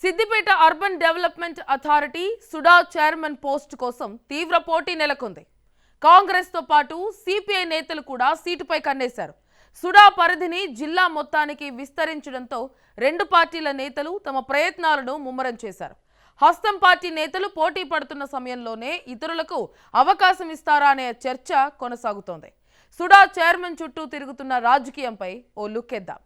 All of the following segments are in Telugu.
Siddipet urban development authority SUDA chairman post కోసం తీవ్ర పోటీ నెలకొంది. కాంగ్రెస్ తో పాటు సిపిఐ నేతలు కూడా సీటుపై కన్నేశారు. సుడా పరిధిని జిల్లా మొత్తానికి విస్తరించడంతో రెండు పార్టీల నేతలు తమ ప్రయత్నాలను ముమ్మరం చేశారు. హస్తం పార్టీ నేతలు పోటీ పడుతున్న సమయంలోనే ఇతరులకు అవకాశం ఇస్తారా అనే చర్చ కొనసాగుతోంది. సుడా చైర్మన్ చుట్టూ తిరుగుతున్న రాజకీయంపై ఓ లుక్ ఇద్దాం.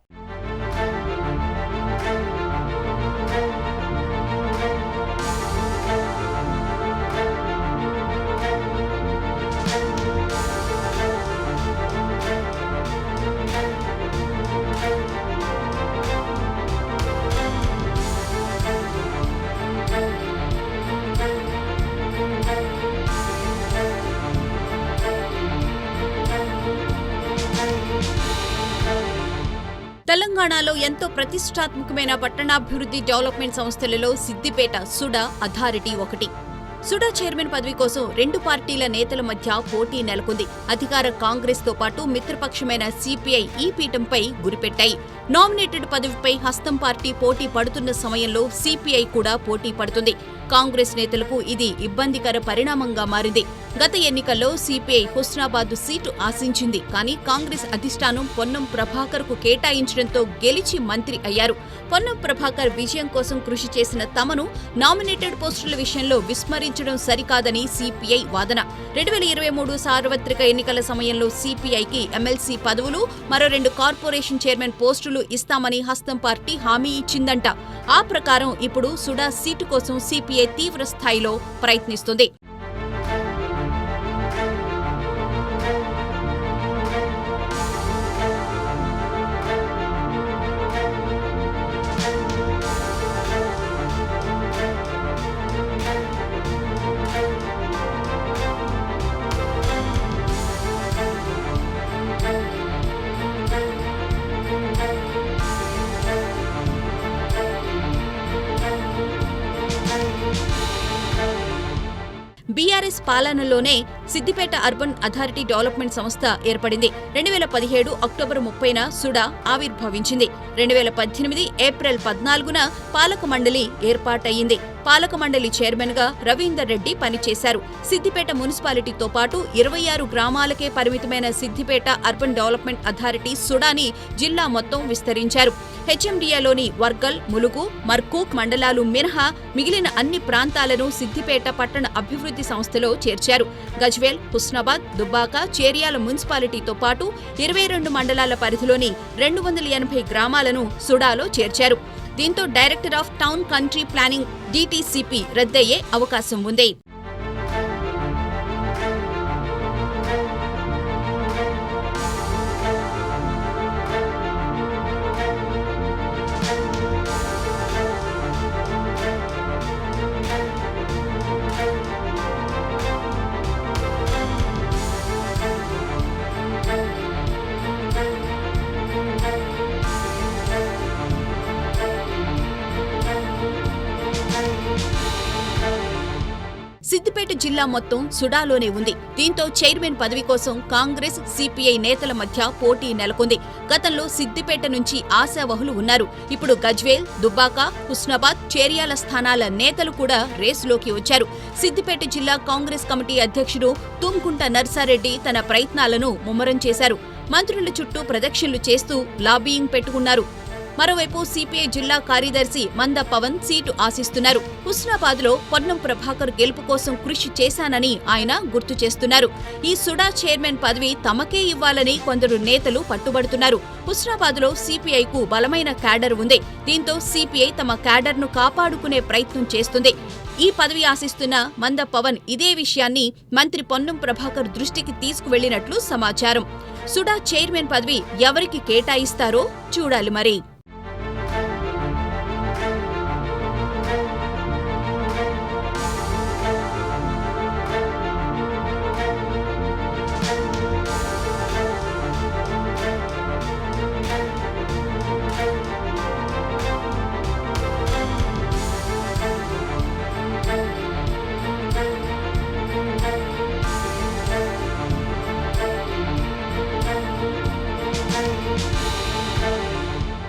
తెలంగాణలో ఎంతో ప్రతిష్టాత్మకమైన పట్టణాభివృద్ధి డెవలప్మెంట్ సంస్థలలో సిద్దిపేట సుడా అథారిటీ ఒకటి. సుడా చైర్మన్ పదవి కోసం రెండు పార్టీల నేతల మధ్య పోటీ నెలకొంది. అధికార కాంగ్రెస్ తో పాటు మిత్రపక్షమైన సిపిఐ ఈ పీఠంపై గురిపెట్టాయి. నామినేటెడ్ పదవిపై హస్తం పార్టీ పోటీ పడుతున్న సమయంలో సిపిఐ కూడా పోటీ పడుతుంది. కాంగ్రెస్ నేతలకు ఇది ఇబ్బందికర పరిణామంగా మారింది. గత ఎన్నికల్లో సిపిఐ హుస్నాబాద్ సీటు ఆశించింది. కానీ కాంగ్రెస్ అధిష్టానం పొన్నం ప్రభాకర్ కు కేటాయించడంతో గెలిచి మంత్రి అయ్యారు. పొన్నం ప్రభాకర్ విజయం కోసం కృషి చేసిన తమను నామినేటెడ్ పోస్టుల విషయంలో విస్మరించడం సరికాదని సిపిఐ వాదన. 2023 సార్వత్రిక ఎన్నికల సమయంలో సిపిఐకి ఎమ్మెల్సీ పదవులు, మరో 2 కార్పొరేషన్ చైర్మన్ పోస్టులు ఇస్తామని హస్తం పార్టీ హామీ ఇచ్చిందంట. ఆ ప్రకారం ఇప్పుడు సుడా సీటు కోసం సిపిఐ తీవ్ర స్థాయిలో ప్రయత్నిస్తుంది. బీఆర్ఎస్ పాలనలోనే సిద్దిపేట అర్బన్ అథారిటీ డెవలప్మెంట్ సంస్థ ఏర్పడింది. 2017 అక్టోబర్ 30న సుడా ఆవిర్భవించింది. 2018 ఏప్రిల్ 14న పాలక మండలి ఏర్పాటయ్యింది. పాలక మండలి చైర్మన్ గా రవీందర్ రెడ్డి పనిచేశారు. సిద్దిపేట మున్సిపాలిటీతో పాటు 26 గ్రామాలకే పరిమితమైన Siddipet urban development authority Sudani జిల్లా మొత్తం విస్తరించారు. హెచ్ఎండిఏలోని వర్గల్, ములుగు, మర్కూక్ మండలాలు మినహా మిగిలిన అన్ని ప్రాంతాలను సిద్దిపేట పట్టణ అభివృద్ధి సంస్థలో చేర్చారు. గజ్వేల్, హుస్నాబాద్, దుబ్బాక, చేర్యాల మున్సిపాలిటీతో పాటు 22 మండలాల పరిధిలోని 280 గ్రామాలను సుడాలో చేర్చారు. దీంతో director of town country planning DTCP రద్దయ్యే అవకాశం ఉంది. సిద్దిపేట జిల్లా మొత్తం సుడాలోనే ఉంది. దీంతో చైర్మన్ పదవి కోసం కాంగ్రెస్, సిపిఐ నేతల మధ్య పోటీ నెలకొంది. గతంలో సిద్దిపేట నుంచి ఆశావహులు ఉన్నారు. ఇప్పుడు గజ్వేల్, దుబ్బాక, హుస్నాబాద్, చేర్యాల స్థానాల నేతలు కూడా రేసులోకి వచ్చారు. సిద్దిపేట జిల్లా కాంగ్రెస్ కమిటీ అధ్యక్షుడు తుమ్కుంట నర్సారెడ్డి తన ప్రయత్నాలను ముమ్మరం చేశారు. మంత్రుల చుట్టూ ప్రదక్షిణలు చేస్తూ లాబీయింగ్ పెట్టుకున్నారు. మరోవైపు సిపిఐ జిల్లా కార్యదర్శి మంద పవన్ సీటు ఆశిస్తున్నారు. హుస్నాబాద్ లో పొన్నం ప్రభాకర్ గెలుపు కోసం కృషి చేశానని ఆయన గుర్తు చేస్తున్నారు. ఈ సుడా చైర్మన్ పదవి తమకే ఇవ్వాలని కొందరు నేతలు పట్టుబడుతున్నారు. హుస్నాబాద్ లో సిపిఐకు బలమైన క్యాడర్ ఉంది. దీంతో సిపిఐ తమ క్యాడర్ ను కాపాడుకునే ప్రయత్నం చేస్తుంది. ఈ పదవి ఆశిస్తున్న మంద పవన్ ఇదే విషయాన్ని మంత్రి పొన్నం ప్రభాకర్ దృష్టికి తీసుకువెళ్లినట్లు సమాచారం. సుడా చైర్మన్ పదవి ఎవరికి కేటాయిస్తారో చూడాలి మరి.